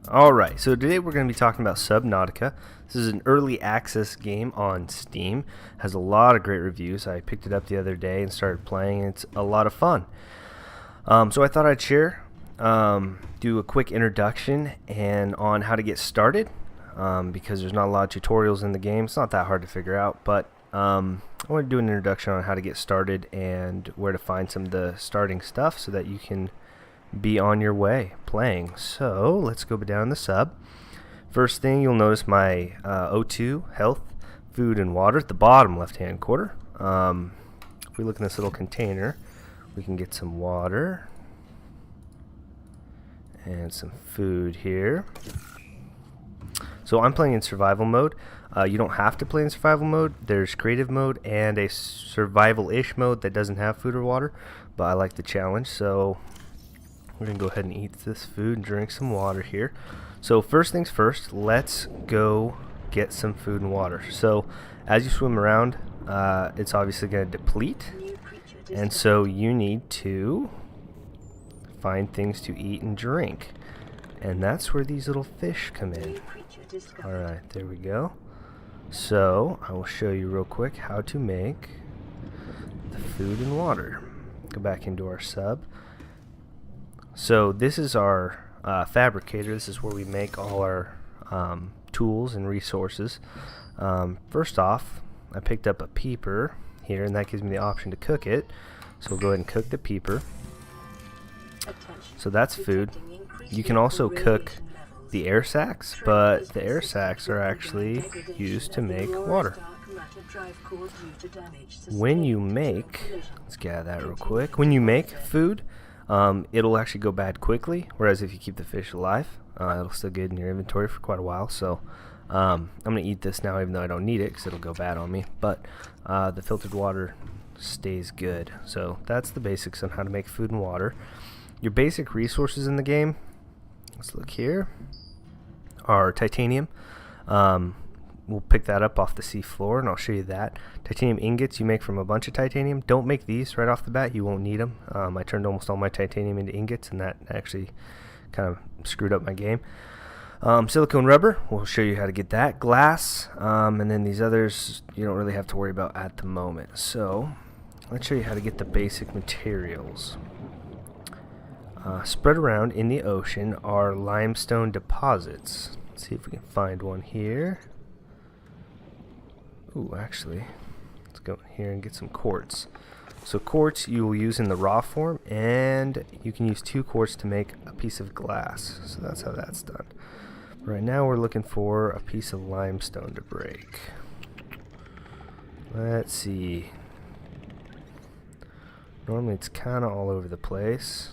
Alright, so today we're going to be talking about Subnautica. This is an early access game on Steam. Has a lot of great reviews. I picked it up the other day and started playing. It's a lot of fun. So I thought I'd share, do a quick introduction and on how to get started, because there's not a lot of tutorials in the game. It's not that hard to figure out, but I want to do an introduction on how to get started and where to find some of the starting stuff so that you can be on your way playing. So let's go down the sub. First thing, you'll notice my O2, health, food, and water at the bottom left hand corner. If we look in this little container, we can get some water and some food here. So I'm playing in survival mode. You don't have to play in survival mode. There's creative mode and a survival-ish mode that doesn't have food or water, but I like the challenge, so we're going to go ahead and eat this food and drink some water here. So first things first, let's go get some food and water. So as you swim around, it's obviously going to deplete, and so you need to find things to eat and drink, and that's where these little fish come in. Alright, there we go. So I will show you real quick how to make the food and water. Go back into our sub. So this is our fabricator. This is where we make all our tools and resources. First off, I picked up a peeper here, and that gives me the option to cook it. So we'll go ahead and cook the peeper. So that's food. You can also cook the air sacs, but the air sacs are actually used to make water. When you make, let's get that real quick. When you make food, it'll actually go bad quickly, whereas if you keep the fish alive, it'll still get in your inventory for quite a while. So I'm going to eat this now, even though I don't need it, because it'll go bad on me. But the filtered water stays good. So that's the basics on how to make food and water. Your basic resources in the game, let's look here, are titanium. We'll pick that up off the sea floor, and I'll show you that. Titanium ingots you make from a bunch of titanium. Don't make these right off the bat. You won't need them. I turned almost all my titanium into ingots, and that actually kind of screwed up my game. Silicone rubber, we'll show you how to get that. Glass, and then these others you don't really have to worry about at the moment. So let's show you how to get the basic materials. Spread around in the ocean are limestone deposits. Let's see if we can find one here. Ooh, actually, let's go in here and get some quartz. So quartz you will use in the raw form, and you can use 2 quartz to make a piece of glass. So that's how that's done. Right now we're looking for a piece of limestone to break. Let's see. Normally it's kind of all over the place.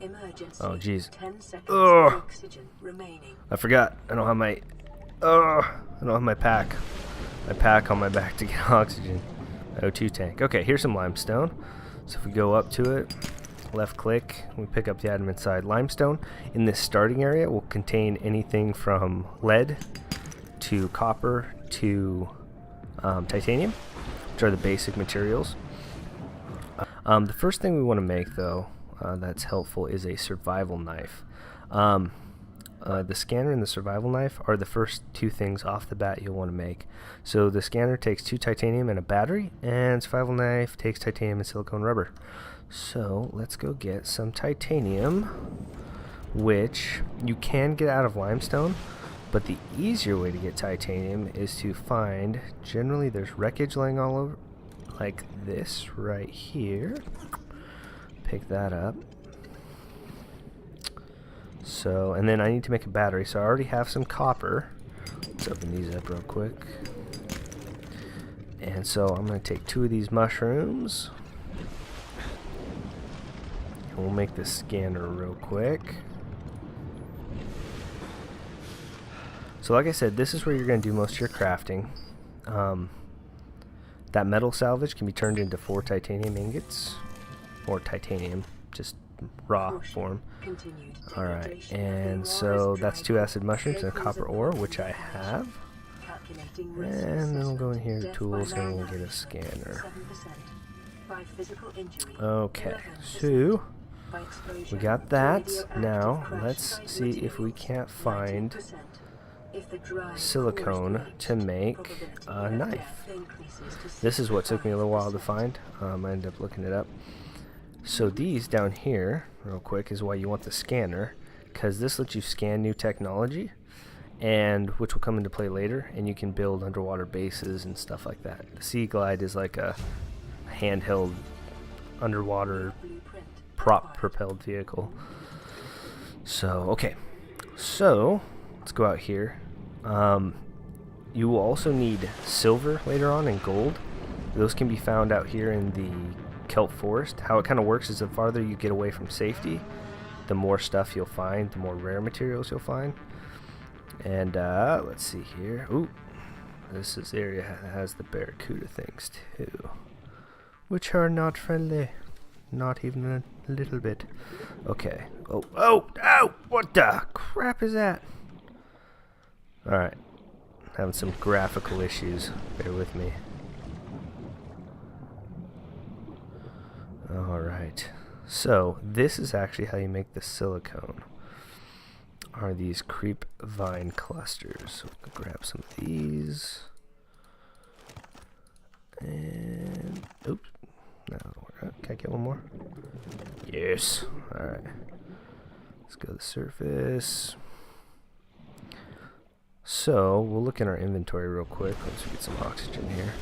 Emergency. Oh jeez. 10 seconds Ugh. oxygen remaining. I forgot. I don't have my I don't have my pack. My pack on my back to get oxygen. O2 tank. Okay, here's some limestone. So if we go up to it, left click, we pick up the item inside. Limestone in this starting area will contain anything from lead to copper to titanium, which are the basic materials. The first thing we want to make, though, that's helpful is a survival knife. The scanner and the survival knife are the first 2 things off the bat you'll want to make. So the scanner takes 2 titanium and a battery, and survival knife takes titanium and silicone rubber. So let's go get some titanium, which you can get out of limestone, but the easier way to get titanium is to find, generally there's wreckage laying all over, like this right here. Pick that up. So, and then I need to make a battery, so I already have some copper. Let's open these up real quick. And so I'm going to take 2 of these mushrooms. And we'll make this scanner real quick. So like I said, this is where you're going to do most of your crafting. That metal salvage can be turned into 4 titanium ingots. Or titanium, just raw form. Alright, and so that's 2 acid mushrooms and a copper ore, which I have. And then we'll go in here to tools and we'll get a scanner. Okay, so by exposure We got to that. radioactive Now, crashed let's site see if materials, we can't find 19%. If the dry silicone core is to breached, make probability a of knife. death increases to This is what took me a little while to 65%. find. I ended up looking it up. So these down here, real quick, is why you want the scanner, because this lets you scan new technology, and which will come into play later, and you can build underwater bases and stuff like that. The Sea Glide is like a handheld underwater Blueprint prop acquired. propelled vehicle. So okay, so let's go out here. You will also need silver later on and gold. Those can be found out here in the kelp forest. How it kind of works is the farther you get away from safety, the more stuff you'll find, the more rare materials you'll find. And let's see here. Ooh, this is area that has the barracuda things too, which are not friendly, not even a little bit. Okay. Oh! What the crap is that? All right, having some graphical issues. Bear with me. All right. So this is actually how you make the silicone. Are these creep vine clusters? So we can grab some of these. And oops, no, can I get one more? Yes. All right. Let's go to the surface. So we'll look in our inventory real quick. Let's get some oxygen here.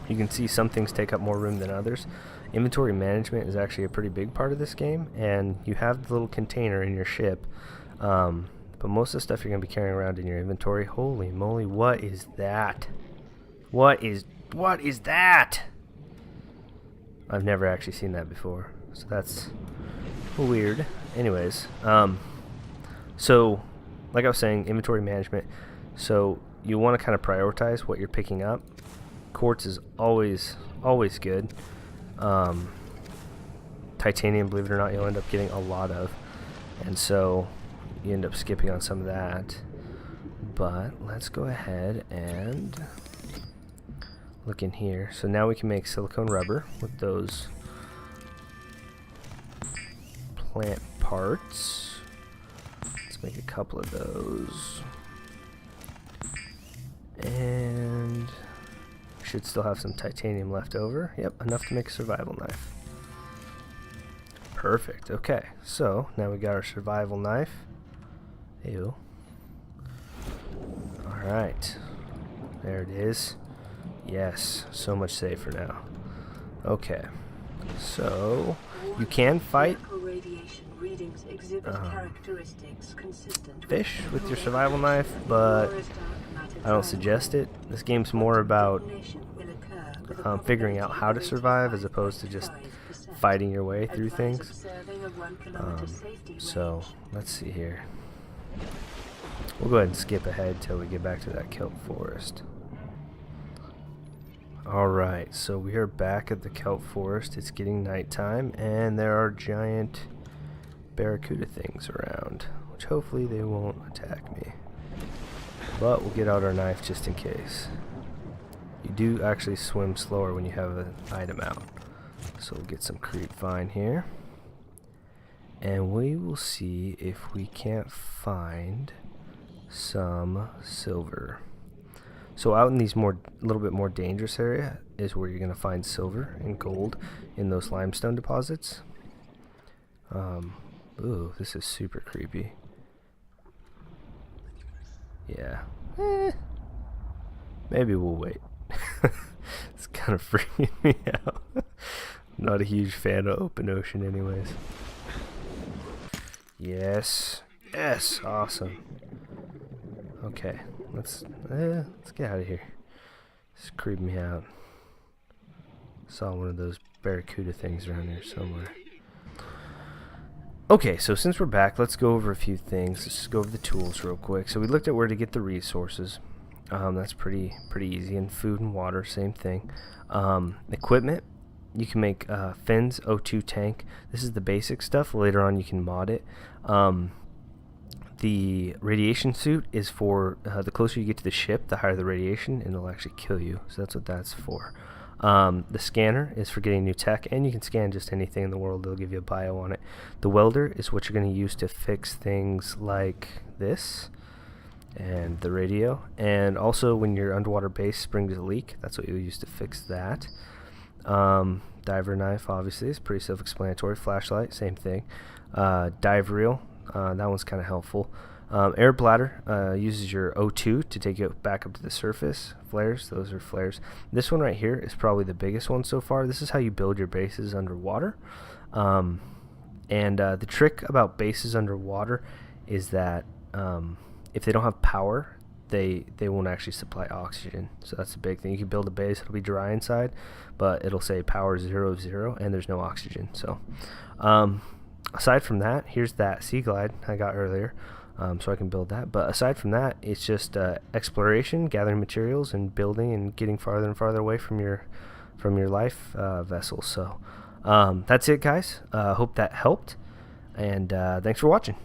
You can see some things take up more room than others. Inventory management is actually a pretty big part of this game, and you have the little container in your ship, but most of the stuff you're going to be carrying around in your inventory. Holy moly, what is that? What is that? I've never actually seen that before, so that's weird. Anyways, so like I was saying, inventory management. So you want to kind of prioritize what you're picking up. Quartz is always good. Titanium, believe it or not, you'll end up getting a lot of, and so you end up skipping on some of that. But let's go ahead and look in here. So now we can make silicone rubber with those plant parts. Let's make a couple of those, and should still have some titanium left over. Yep, enough to make a survival knife. Perfect. Okay, so now we got our survival knife. Ew. Alright. There it is. Yes, so much safer now. Okay. So you can fight fish with your survival knife, but I don't suggest it. This game's more about figuring out how to survive as opposed to just fighting your way through things. So let's see here. We'll go ahead and skip ahead till we get back to that kelp forest. Alright, so we are back at the kelp forest. It's getting nighttime, and there are giant barracuda things around, which hopefully they won't attack me. But we'll get out our knife just in case. You do actually swim slower when you have an item out. So we'll get some creep vine here, and we will see if we can't find some silver. So out in these little bit more dangerous area is where you're going to find silver and gold in those limestone deposits. Ooh, this is super creepy. Yeah. Maybe we'll wait. It's kind of freaking me out. I'm not a huge fan of open ocean anyways. Yes. Yes, awesome. Okay, let's get out of here. It's creeping me out. Saw one of those barracuda things around here somewhere. Okay, so since we're back, let's go over a few things. Let's just go over the tools real quick. So we looked at where to get the resources. That's pretty easy. And food and water, same thing. Equipment, you can make fins, O2 tank. This is the basic stuff. Later on, you can mod it. The radiation suit is for the closer you get to the ship, the higher the radiation, and it'll actually kill you. So that's what that's for. The scanner is for getting new tech, and you can scan just anything in the world. They'll give you a bio on it. The welder is what you're going to use to fix things like this and the radio, and also when your underwater base springs a leak, that's what you'll use to fix that. Diver knife, obviously, is pretty self-explanatory. Flashlight, same thing. Dive reel, that one's kind of helpful. Air bladder uses your O2 to take you back up to the surface. Flares, those are flares. This one right here is probably the biggest one so far. This is how you build your bases underwater. The trick about bases underwater is that if they don't have power, they won't actually supply oxygen. So that's the big thing. You can build a base, it'll be dry inside, but it'll say power 0, and there's no oxygen. So aside from that, here's that Sea Glide I got earlier, so I can build that. But aside from that, it's just exploration, gathering materials, and building and getting farther and farther away from your life vessel. So that's it, guys. Hope that helped, and thanks for watching.